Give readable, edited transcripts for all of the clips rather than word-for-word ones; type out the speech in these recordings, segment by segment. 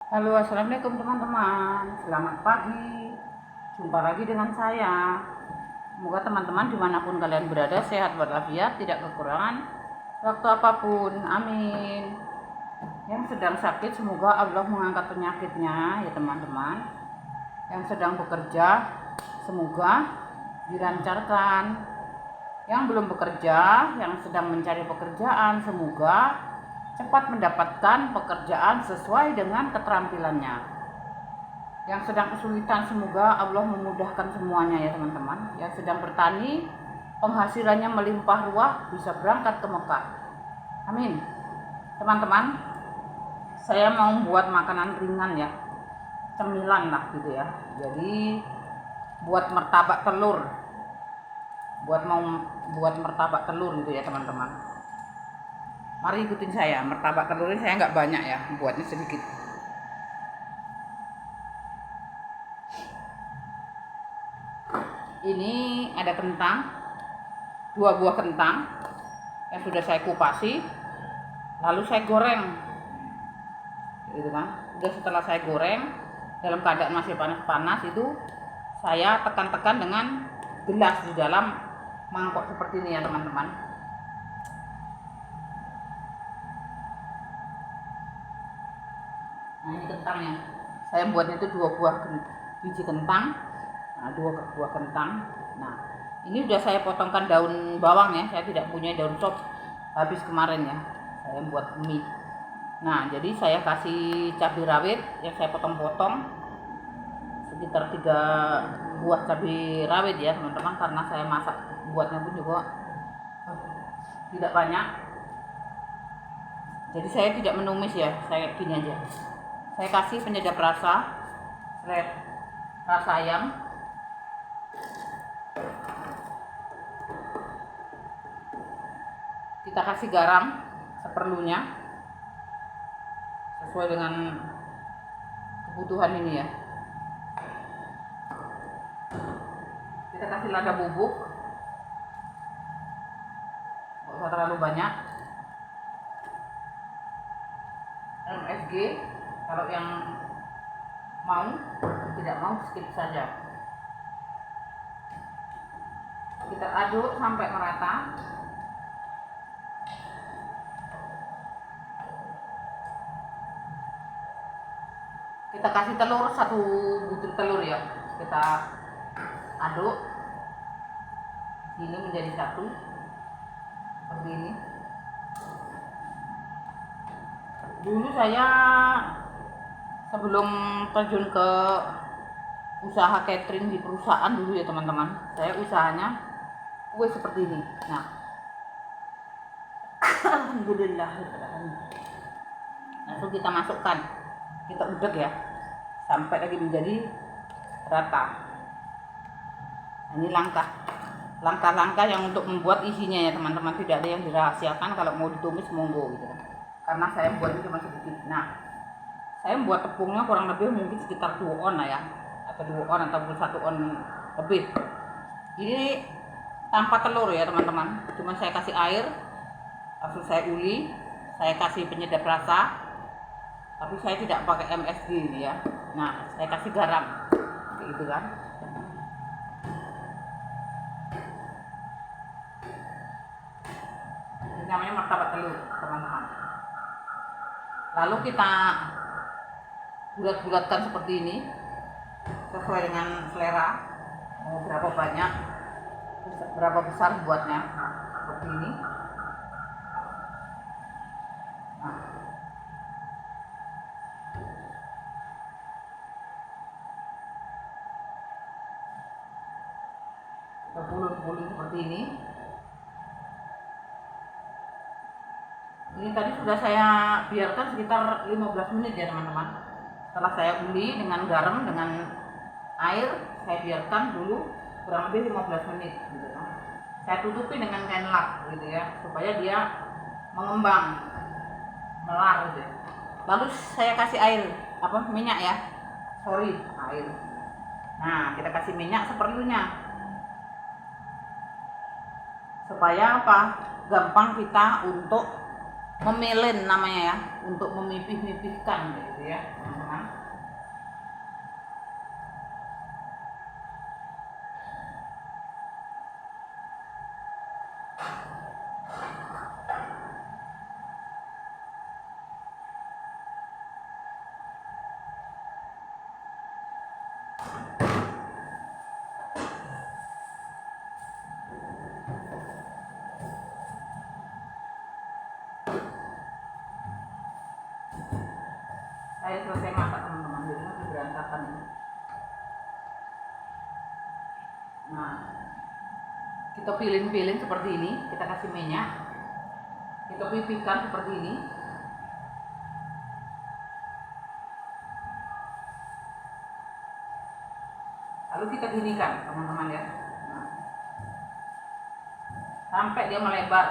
Halo, assalamualaikum teman-teman. Selamat pagi. Jumpa lagi dengan saya. Semoga teman-teman dimanapun kalian berada sehat walafiat, tidak kekurangan waktu apapun. Amin. Yang sedang sakit semoga Allah mengangkat penyakitnya ya teman-teman. Yang sedang bekerja semoga dilancarkan. Yang belum bekerja, yang sedang mencari pekerjaan semoga cepat mendapatkan pekerjaan sesuai dengan keterampilannya. Yang sedang kesulitan semoga Allah memudahkan semuanya ya teman-teman. Yang sedang bertani penghasilannya melimpah ruah, bisa berangkat ke Mekah. Amin. Teman-teman, saya mau buat makanan ringan ya, cemilan lah gitu ya. Jadi buat martabak telur, buat martabak telur gitu ya teman-teman. Mari ikutin saya. Martabak telurnya saya nggak banyak ya, buatnya sedikit. Ini ada kentang, 2 buah kentang yang sudah saya kupasi, lalu saya goreng, gitu kan. Udah setelah saya goreng dalam keadaan masih panas-panas itu, saya tekan-tekan dengan gelas di dalam mangkok seperti ini ya teman-teman. Nah ini kentangnya, saya buatnya itu 2 buah biji kentang. Nah, 2 buah kentang. Nah, ini udah saya potongkan daun bawang ya. Saya tidak punya daun sop, habis kemarin ya. Saya buat mie. Nah, jadi saya kasih cabai rawit yang saya potong-potong sekitar 3 buah cabai rawit ya teman-teman, karena saya masak buatnya pun juga tidak banyak. Jadi saya tidak menumis ya, saya gini aja. Saya kasih penyedap rasa, rasa ayam. Kita kasih garam seperlunya sesuai dengan kebutuhan ini ya. Kita kasih lada bubuk, nggak usah terlalu banyak. MSG kalau yang mau, tidak mau skip saja. Kita aduk sampai merata. Kita kasih telur, 1 butir telur ya, kita aduk ini menjadi satu seperti ini. Dulu saya sebelum terjun ke usaha catering di perusahaan dulu ya teman-teman, saya usahanya kue seperti ini. Nah, alhamdulillah. Langsung kita masukkan, kita udek ya sampai lagi menjadi rata. Ini langkah-langkah yang untuk membuat isinya ya teman-teman, tidak ada yang dirahasiakan. Kalau mau ditumis monggo gitu kan, karena saya buatnya cuma sedikit. Nah, saya membuat tepungnya kurang lebih mungkin sekitar 2 on lah ya, atau 2 on atau 1 on lebih. Ini tanpa telur ya teman-teman, cuma saya kasih air, langsung saya uli, saya kasih penyedap rasa, tapi saya tidak pakai MSG ini ya. Nah, saya kasih garam gitu kan. Ini namanya martabak telur teman-teman. Lalu kita bulat-bulatkan seperti ini sesuai dengan selera, mau berapa banyak, berapa besar buatnya. Nah, seperti ini. Nah, kita bulur-bulur seperti ini. Ini tadi sudah saya biarkan sekitar 15 menit ya teman-teman. Setelah saya uli dengan garam, dengan air, saya biarkan dulu kurang lebih 15 menit gitu kan. Saya tutupi dengan kain lap gitu ya, supaya dia mengembang, melar gitu ya. Lalu saya kasih air, minyak ya, air. Nah, kita kasih minyak seperlunya, supaya gampang kita untuk memelen namanya ya, untuk memipih-mipihkan gitu ya teman-teman. Saya selesai masak teman-teman, jadi masih berantakan. Nah, kita pilih-pilih seperti ini, kita kasih minyak, kita pipihkan seperti ini. Lalu kita dinikan teman-teman ya. Nah, sampai dia melebar.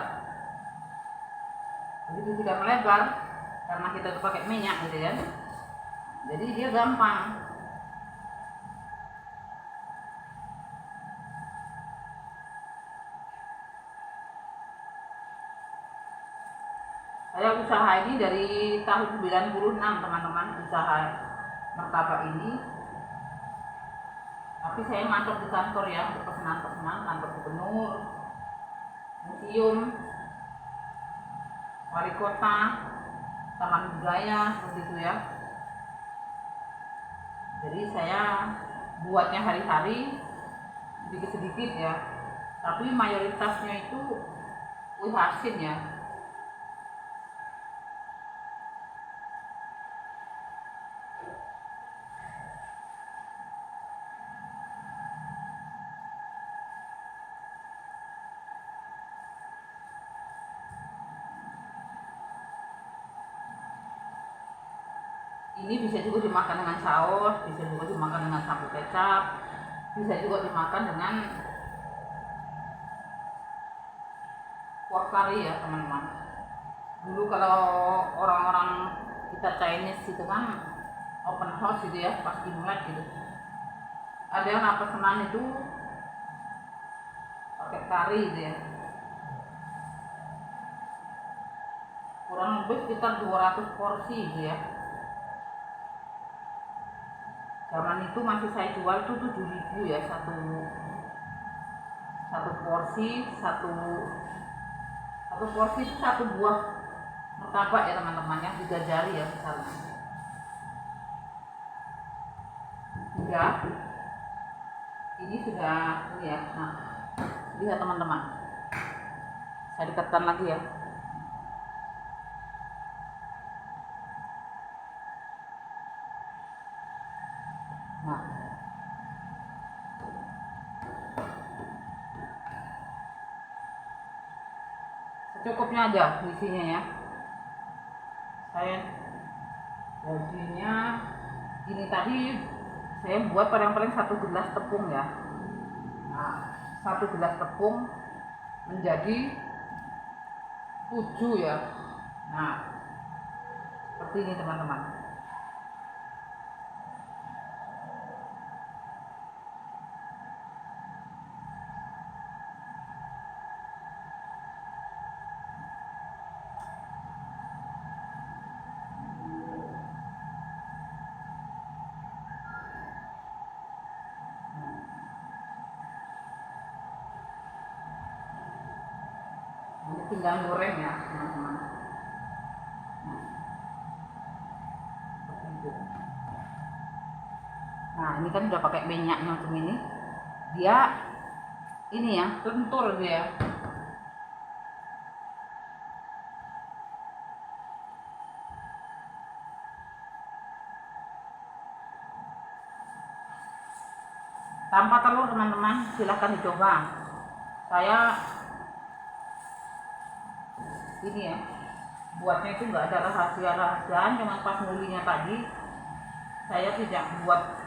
Begitu sudah melebar, karena kita pakai minyak gitu ya, jadi dia gampang. Saya usaha ini dari tahun 96 teman-teman, usaha martabak ini. Tapi saya masuk di kantor ya, untuk pesanan-pesanan, kantor gubernur, museum, wali kota, taman budaya, seperti itu ya. Jadi saya buatnya hari-hari, sedikit-sedikit ya. Tapi mayoritasnya itu asin ya. Ini bisa juga dimakan dengan saus, bisa juga dimakan dengan sambal kecap, bisa juga dimakan dengan kuah kari ya teman-teman. Dulu kalau orang-orang kita Chinese itu kan open house gitu ya, pas Imlek gitu, ada yang pesanan itu pakai kari gitu ya, kurang lebih sekitar 200 porsi gitu ya. Zaman itu masih saya jual tuh 7.000 ya, satu porsi, satu porsi itu satu buah martabak ya teman-teman ya, 3 jari ya misalnya. Sudah, ini sudah ini ya. Nah, lihat teman-teman, saya dekatkan lagi ya. Nah, secukupnya aja isinya ya. Saya jadinya ini tadi saya buat paling-paling 1 gelas tepung ya. Nah, 1 gelas tepung menjadi 7 ya. Nah, seperti ini teman-teman. Ini tinggal goreng ya teman-teman. Nah, ini kan udah pakai minyaknya macam ini, dia ini ya lentur dia. Tanpa telur teman-teman, silahkan dicoba. Saya ini ya, buatnya itu nggak ada rahasia-rahasiaan, cuma pas ngulinya tadi saya tidak buat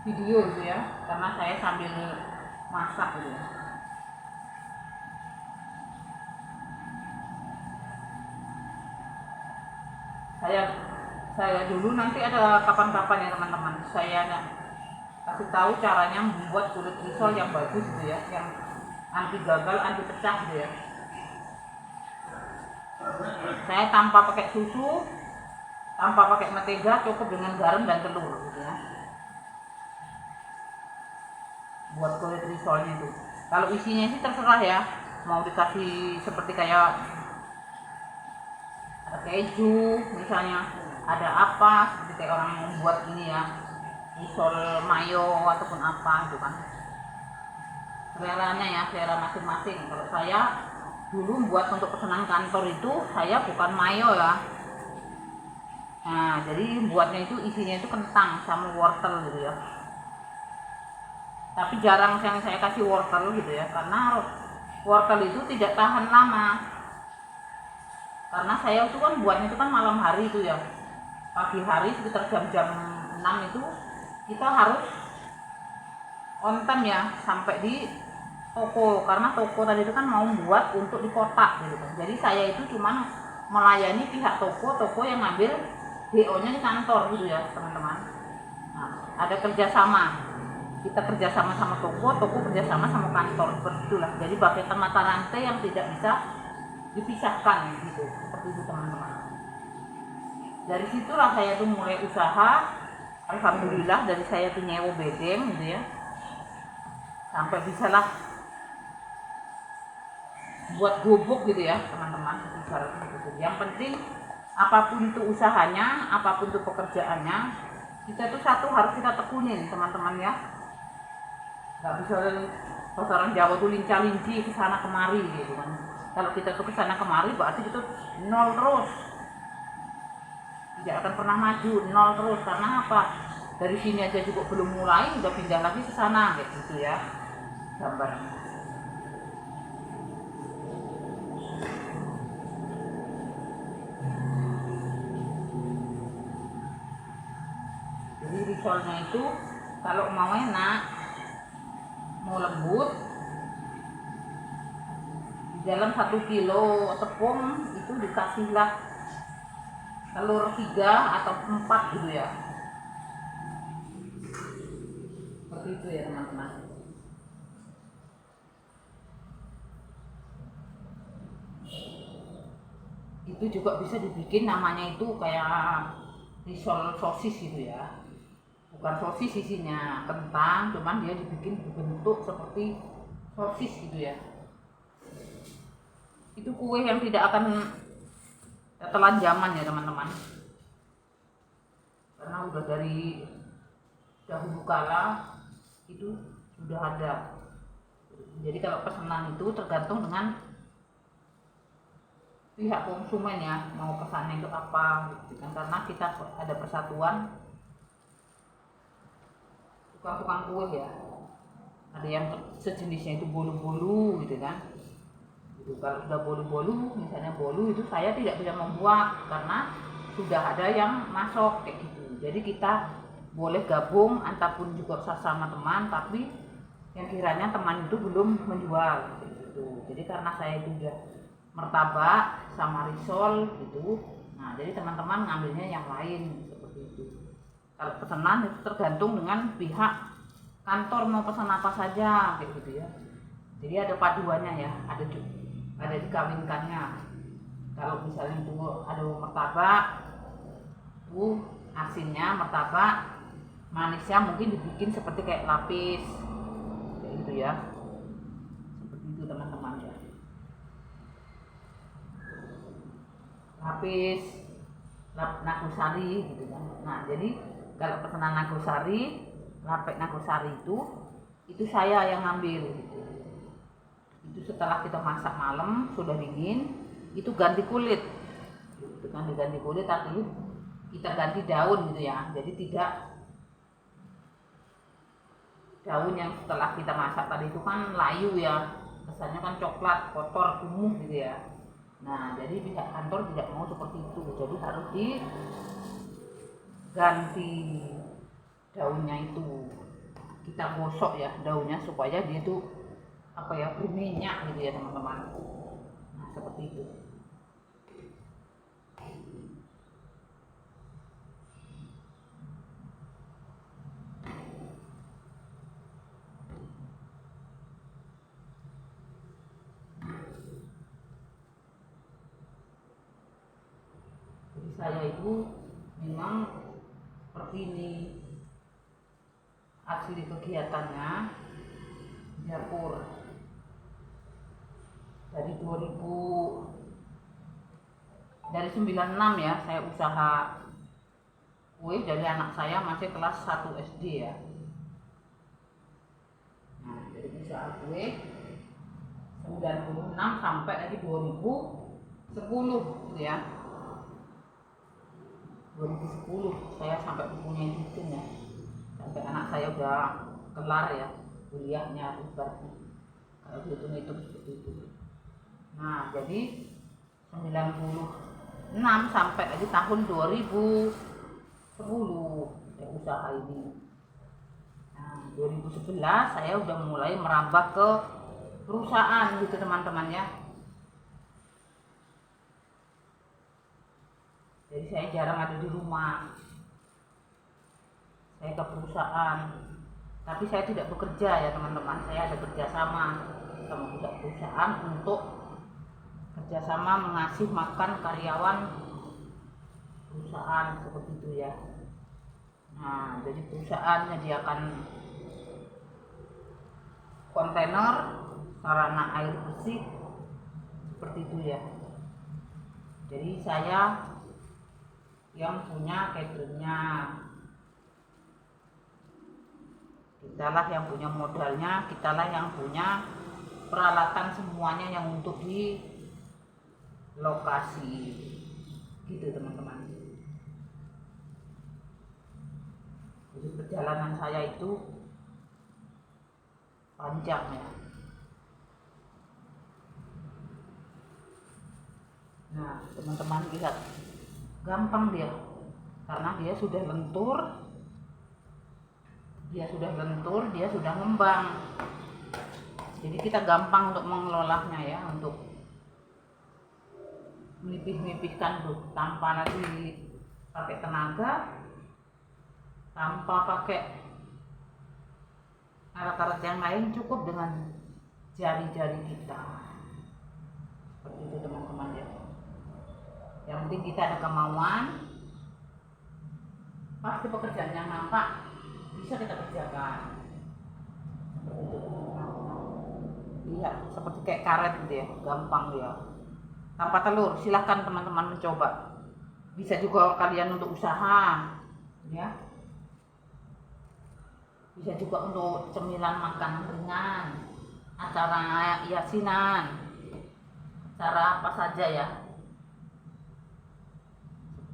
video gitu ya, karena saya sambil masak gitu ya. Saya dulu, nanti ada kapan-kapan ya teman-teman, saya kasih tahu caranya membuat kulit risol yang bagus gitu ya, yang anti gagal, anti pecah gitu ya. Saya tanpa pakai susu, tanpa pakai mentega, cukup dengan garam dan telur gitu ya. Buat kulit risolnya itu. Kalau isinya sih terserah ya, mau dikasih seperti kayak ada keju misalnya, ada apa seperti kayak orang membuat ini ya, risol mayo ataupun apa gitu kan. Seleranya ya, selera masing-masing. Kalau saya dulu buat untuk pesanan kantor itu saya bukan mayo ya. Nah, jadi buatnya itu isinya itu kentang sama wortel gitu ya. Tapi jarang yang saya kasih wortel gitu ya, karena wortel itu tidak tahan lama. Karena saya itu kan buatnya itu kan malam hari itu ya. Pagi hari sekitar jam-jam 6 itu kita harus on time ya sampai di toko, karena toko tadi itu kan mau buat untuk di kota gitu kan. Jadi saya itu cuma melayani pihak toko yang ngambil DO-nya di kantor gitu ya teman-teman. Nah, ada kerjasama, kita kerjasama sama toko kerjasama sama kantor, seperti itulah. Jadi bagai mata rantai yang tidak bisa dipisahkan gitu, seperti itu teman-teman. Dari situlah saya tuh mulai usaha. Alhamdulillah dari saya tuh nyewa bedeng gitu ya, sampai bisa lah buat gubuk gitu ya teman-teman. Yang penting apapun itu usahanya, apapun itu pekerjaannya, kita tuh satu harus kita tekunin teman-teman ya. Gak bisa orang Jawa tuh lincah-linci kesana kemari gitu kan. Kalau kita tuh kesana kemari berarti itu nol terus, tidak akan pernah maju, nol terus. Karena apa? Dari sini aja juga belum mulai udah pindah lagi ke sana kayak gitu ya gambarnya. Jadi risolnya itu kalau mau enak, mau lembut, di dalam 1 kilo tepung itu dikasihlah telur 3 atau 4 gitu ya. Seperti itu ya teman-teman. Itu juga bisa dibikin namanya itu kayak risol sosis gitu ya. Bukan sosis isinya kentang, cuman dia dibikin berbentuk seperti sosis gitu ya. Itu kue yang tidak akan telan zaman ya teman-teman, karena udah dari dahulu kala itu sudah ada. Jadi kalau pesanan itu tergantung dengan pihak konsumen ya, mau pesannya itu apa gitu kan. Karena kita ada persatuan tukang-tukang kue ya, ada yang sejenisnya itu bolu-bolu gitu kan. Kalau sudah bolu-bolu, misalnya bolu itu saya tidak bisa membuat karena sudah ada yang masuk kayak gitu. Jadi kita boleh gabung ataupun juga sama teman, tapi yang kiranya teman itu belum menjual gitu. Jadi karena saya itu udah martabak sama risol gitu, nah jadi teman-teman ngambilnya yang lain seperti itu. Kalau pesanan itu tergantung dengan pihak kantor mau pesan apa saja kayak gitu ya. Jadi ada paduannya ya, ada dikawinkannya. Kalau misalnya itu ada martabak, asinnya martabak, manisnya mungkin dibikin seperti kayak lapis kayak gitu ya. Seperti itu teman-teman ya. Lapis nagosari gitu kan. Nah jadi kalau pesanan nagosari, lapek nagosari itu saya yang ngambil gitu. Itu setelah kita masak malam sudah dingin, itu ganti kulit, itu kan diganti kulit, tapi kita ganti daun gitu ya. Jadi tidak daun yang setelah kita masak tadi itu kan layu ya, kesannya kan coklat, kotor, kumuh gitu ya. Nah jadi pihak kantor tidak mau seperti itu, jadi harus diganti daunnya itu. Kita gosok ya daunnya supaya dia tuh apa ya, berminyak gitu ya teman-teman. Nah seperti itu. saya itu memang seperti ini asli kegiatannya di dapur. Dari 96 ya saya usaha kue dari anak saya masih kelas 1 SD ya. Nah, dari usaha kue 96 sampai lagi 2010 gitu ya. 2010 saya sampai mempunyai cucu ya. Sampai anak saya udah kelar ya kuliahnya ibaratnya. Kalau dihitung-hitung seperti itu. Nah, jadi 96 sampai lagi tahun 2010 ya usaha ini. Nah, 2011 saya udah mulai merambah ke perusahaan gitu teman-teman ya. Jadi saya jarang ada di rumah. Saya ke perusahaan. Tapi saya tidak bekerja ya teman-teman. Saya ada kerjasama sama pihak perusahaan untuk kerjasama mengasih makan karyawan perusahaan seperti itu ya. Nah, jadi perusahaan menyediakan kontainer, sarana air bersih seperti itu ya. Jadi saya yang punya cateringnya, kitalah yang punya modalnya, kitalah yang punya peralatan semuanya yang untuk di lokasi gitu teman-teman. Jadi perjalanan saya itu panjang ya. Nah teman-teman lihat, gampang dia karena dia sudah lentur, dia sudah ngembang. Jadi kita gampang untuk mengelolanya ya, untuk melipih-lipihkan tuh tanpa lagi pakai tenaga, tanpa pakai alat-alat yang lain, cukup dengan jari-jari kita. Seperti itu teman-teman ya. Yang penting kita ada kemauan, pasti pekerjaan yang nampak bisa kita kerjakan. Seperti itu teman-teman. Lihat seperti kayak karet gitu ya, gampang dia. Tanpa telur, silahkan teman-teman mencoba. Bisa juga kalian untuk usaha ya. Bisa juga untuk cemilan makan ringan, acara yasinan, acara apa saja ya.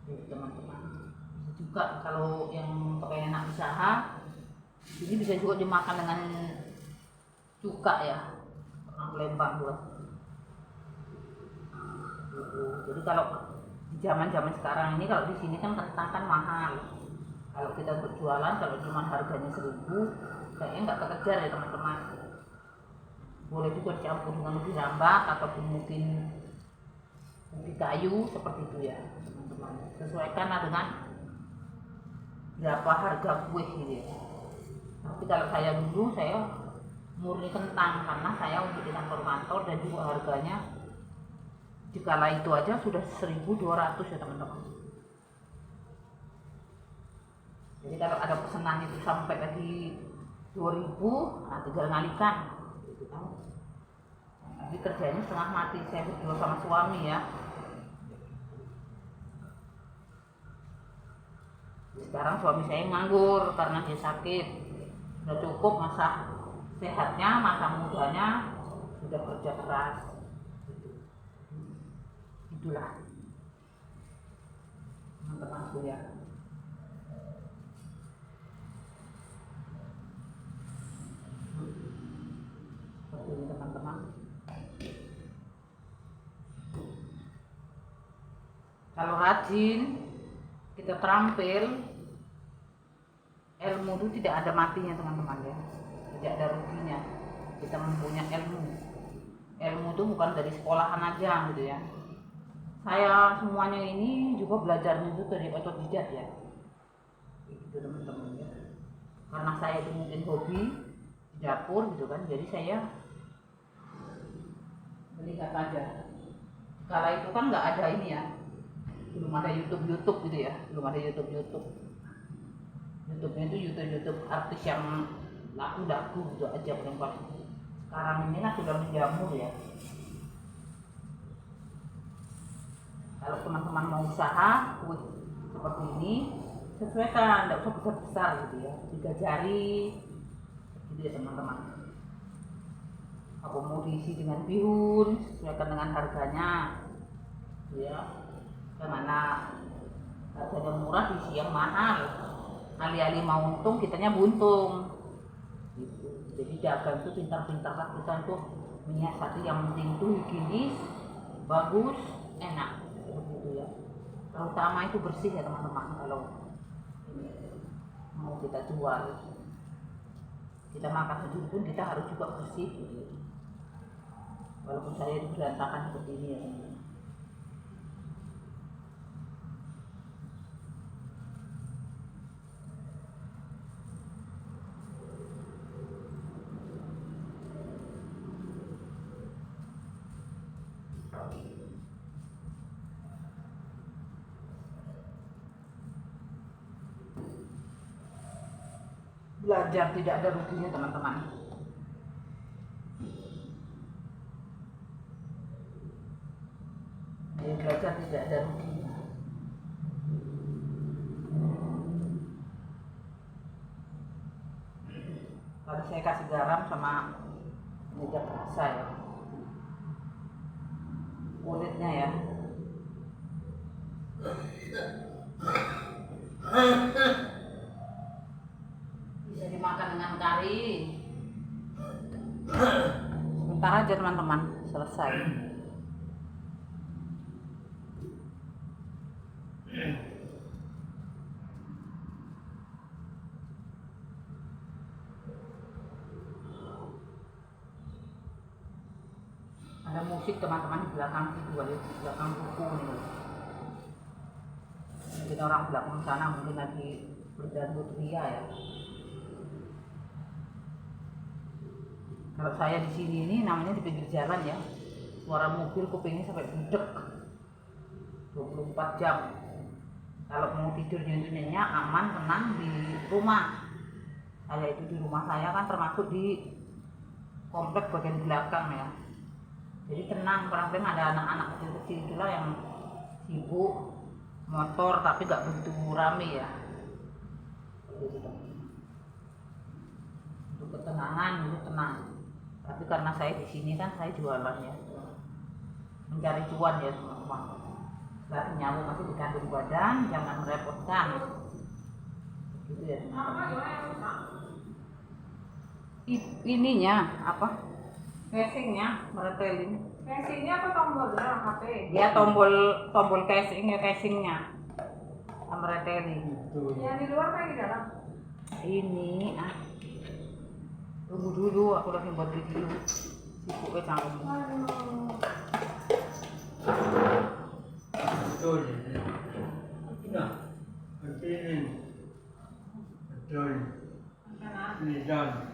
Seperti teman-teman. Bisa juga kalau yang kepengen usaha, ini bisa juga dimakan dengan cuka ya, orang Lembang buat. Jadi kalau di zaman-zaman sekarang ini, kalau di sini kan kentang kan mahal. Kalau kita berjualan, kalau cuma harganya 1.000, kayaknya nggak kekejar ya teman-teman. Boleh juga dicampur dengan ubi rambak ataupun mungkin ubi kayu seperti itu ya teman-teman. Sesuaikan dengan berapa harga kue gitu ya. Tapi kalau saya dulu, saya murni kentang karena saya untuk di kantor dan juga harganya dikala itu aja sudah 1.200 ya teman-teman. Jadi kalau ada pesanan itu sampai lagi 2.000, nah tinggal ngalikan gitu kan. Jadi kerjanya setengah mati, saya berdua sama suami ya. Sekarang suami saya nganggur karena dia sakit. Sudah cukup masa sehatnya, masa mudanya sudah kerja keras. Itulah teman-temanku ya. Seperti ini teman-teman. Kalau rajin, kita terampil, ilmu itu tidak ada matinya teman-teman ya, tidak ada ruginya. Kita mempunyai ilmu itu bukan dari sekolahan aja gitu ya. Saya semuanya ini juga belajarnya itu dari otodidak ya, gitu teman-teman ya. Karena saya itu mungkin hobi di dapur gitu kan, jadi saya melihat aja. Kala itu kan nggak ada ini ya, belum ada YouTube gitu ya, belum ada YouTube YouTube-nya itu YouTube artis yang laku gitu aja paling. Sekarang ini kan sudah menjamur ya. Kalau teman-teman mau usaha kue seperti ini, sesuaikan, tidak usah besar gitu ya, 3 jari gitu ya teman-teman. Aku mau diisi dengan bihun, sesuaikan dengan harganya ya. Karena harganya murah diisi yang mahal, alih-alih mau untung kitanya buntung gitu. Jadi dagang itu pintar-pintar lah kita untuk menyiasati, yang penting itu higienis, bagus, enak begitu ya. Terutama itu bersih ya teman-teman. Kalau mau kita jual, kita makan sendiri pun kita harus juga bersih gitu. Walaupun saya itu berantakan seperti ini ya teman-teman. Belajar tidak ada ruginya teman-teman. Belajar tidak ada ruginya. Kalau saya kasih garam sama tidak kerasa ya kulitnya ya. Bisa dimakan dengan kari. Sebentar aja teman-teman, selesai. Ada musik teman-teman di belakang situ, di belakang buku nih. Mungkin orang belakang sana mungkin lagi berdangdut ria ya. Kalau saya di sini ini namanya di pinggir jalan ya, suara mobil kupingnya sampai budek 24 jam. Kalau mau tidurnya itu nyenyak, aman, tenang di rumah. Saya itu di rumah saya kan termasuk di komplek bagian belakang ya. Jadi tenang, kadang-kadang ada anak-anak kecil-kecil itulah yang sibuk motor tapi gak begitu rame ya. Untuk ketenangan itu tenang. Tapi karena saya di sini kan saya jualan ya, mencari cuan ya teman-teman. Berarti nyawa masih di kandung badan, jangan merepotkan. Gitu ya teman-teman. Ininya apa? Casingnya meretelin. Casingnya apa tombolnya HP? Ya tombol casingnya meretelin. Yang di luar kayak di dalam? Ini tunggu dulu, aku lagi buat video. Sibuk ya canggung. Betul. Nah, begini. Betul. Ini dan.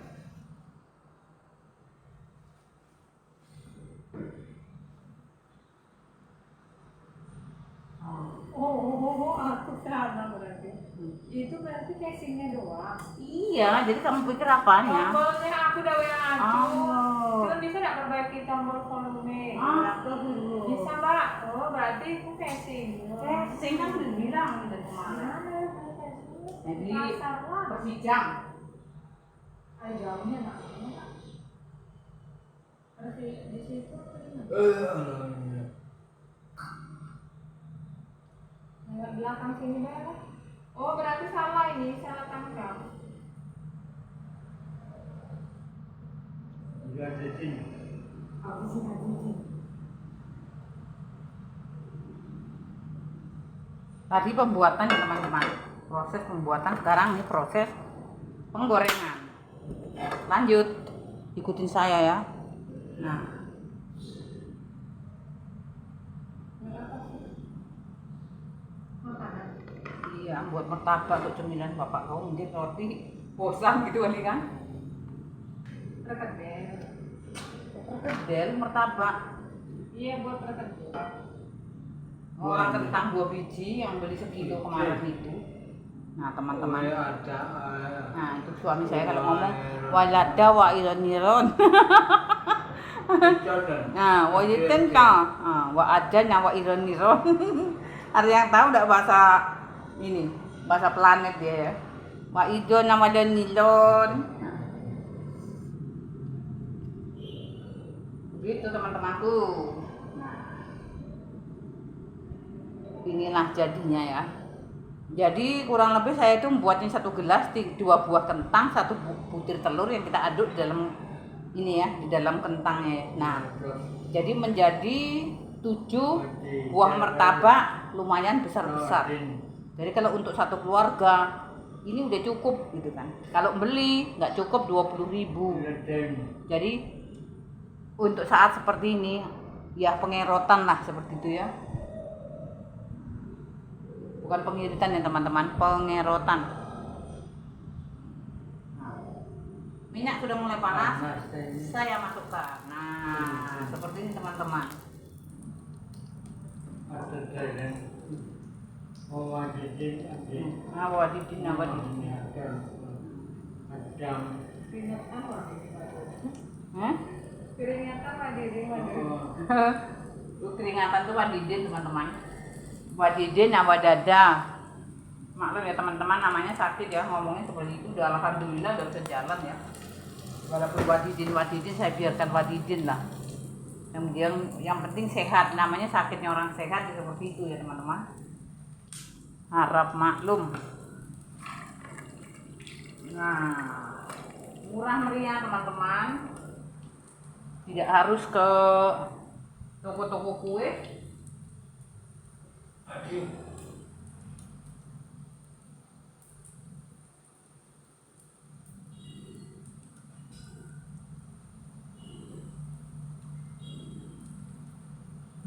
Aku salah berarti. Itu berarti casingnya doang. Iya, jadi kamu pikir apanya? Tombolnya aku udah WA aku. Oh. Cuma bisa nggak perbaiki tombol volume? Dulu. Bisa mbak. Oh berarti itu casing. Casing kan udah bilang dari kemarin. Jadi persijam. Ayo jauhnya nak. Berarti di situ. Lewat belakang sini deh. Oh berarti salah ini, salah tangkap. Sudah di sini. Aku sih lagi. Tadi pembuatan ya teman-teman. Proses pembuatan, sekarang ini proses penggorengan. Lanjut, ikutin saya ya. Nah, iya buat martabak untuk cemilan bapak kau, mungkin roti bosan gitu kali kan? Perkedel. Perkedel martabak. Iya buat perkedel. Orang kentang 2 biji yang beli sekilo kemarin itu. Nah teman-teman, ada. nah itu suami saya kalau ngomong walada wa ironiron. Nah wa iten ka, wa ada nyawa ironiron. Ada yang tahu nggak bahasa ini, bahasa planet dia ya? Wa ido nama dan nilon. Begitu teman-temanku. Inilah jadinya ya. Jadi kurang lebih saya itu membuatnya 1 gelas 2 buah kentang, 1 butir telur yang kita aduk di dalam ini ya, di dalam kentangnya. Nah, jadi menjadi 7 buah martabak lumayan besar-besar. Jadi kalau untuk 1 keluarga ini udah cukup gitu kan. Kalau beli nggak cukup 20.000. Jadi untuk saat seperti ini ya pengerotan lah seperti itu ya. Bukan pengiritan ya teman-teman, pengerotan. Nah, minyak sudah mulai panas, saya masukkan. Nah, seperti ini teman-teman. Wadidin. Piringan apa? Hah? Piringan wadidin. Itu keringatan tuh wadidin teman-teman. Wadidin wadada. Maklum ya teman-teman, namanya sakit ya, ngomongnya seperti itu. Udah alhamdulillah udah bisa jalan ya. Walaupun wadidin saya biarkan wadidin lah. Yang penting sehat, namanya sakitnya orang sehat ya, seperti itu ya teman-teman. Harap maklum. Nah, murah meriah teman-teman. Tidak harus ke toko-toko kue.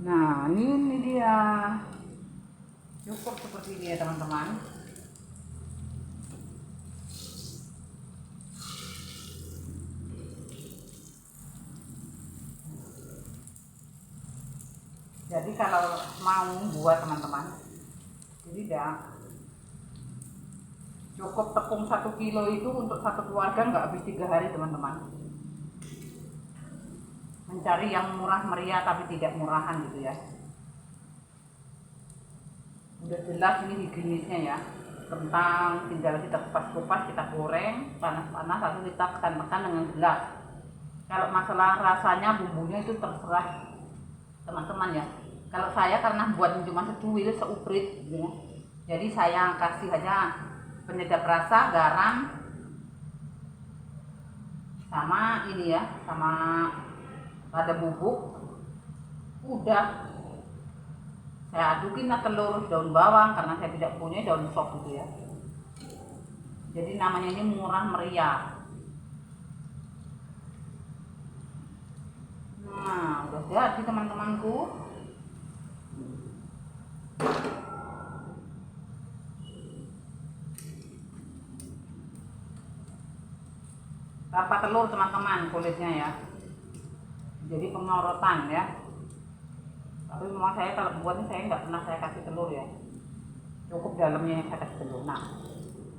Nah, ini dia. Cukup seperti ini ya teman-teman. Jadi kalau mau buat teman-teman, jadi dah cukup tepung 1 kilo itu untuk 1 keluarga nggak habis 3 hari teman-teman. Mencari yang murah meriah tapi tidak murahan gitu ya. Udah jelas ini higienisnya ya. Kentang tinggal kita kupas-kupas, kita goreng panas-panas, lalu kita tekan-tekan dengan gelas. Kalau masalah rasanya, bumbunya itu terserah teman-teman ya. Kalau saya karena buat cuma secuil, seuprit gitu ya. Jadi saya kasih aja penyedap rasa, garam, sama ini ya, sama lada bubuk. Udah saya adukin lah telur, daun bawang karena saya tidak punya daun sop gitu ya. Jadi namanya ini murah meriah. Nah, udah jadi teman-temanku. Tanpa telur teman-teman kulitnya ya. Jadi pengorotan ya. Tapi memang saya kalau buatnya saya nggak pernah saya kasih telur ya. Cukup dalamnya yang saya kasih telur. Nah,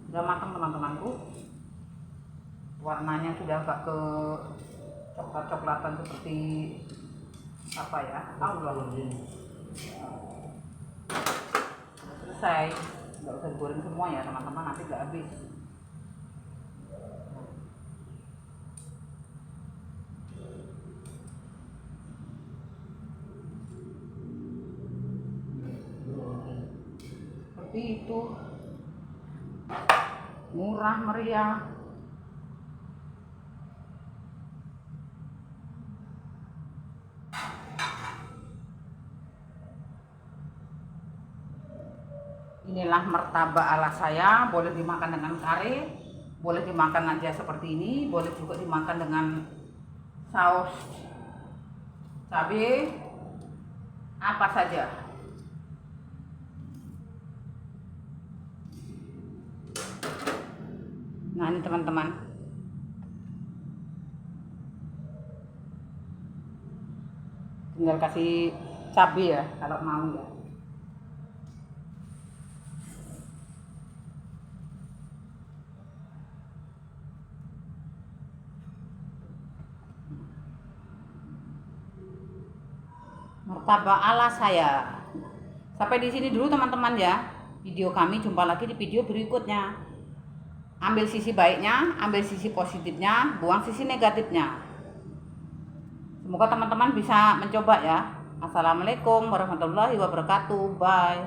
udah matang teman-temanku. Warnanya sudah agak ke coklat-coklatan seperti apa ya? Allah. Udah selesai. Nggak usah digoreng semua ya teman-teman, nanti nggak habis. Seperti itu, murah meriah. Inilah martabak ala saya, boleh dimakan dengan kare, boleh dimakan aja seperti ini, boleh juga dimakan dengan saus cabai, apa saja. Nah ini teman-teman, tinggal kasih cabai ya kalau mau ya. martabak ala saya. Sampai di sini dulu teman-teman ya video kami, jumpa lagi di video berikutnya. Ambil sisi baiknya, ambil sisi positifnya, buang sisi negatifnya. Semoga teman-teman bisa mencoba ya. Assalamualaikum warahmatullahi wabarakatuh. Bye.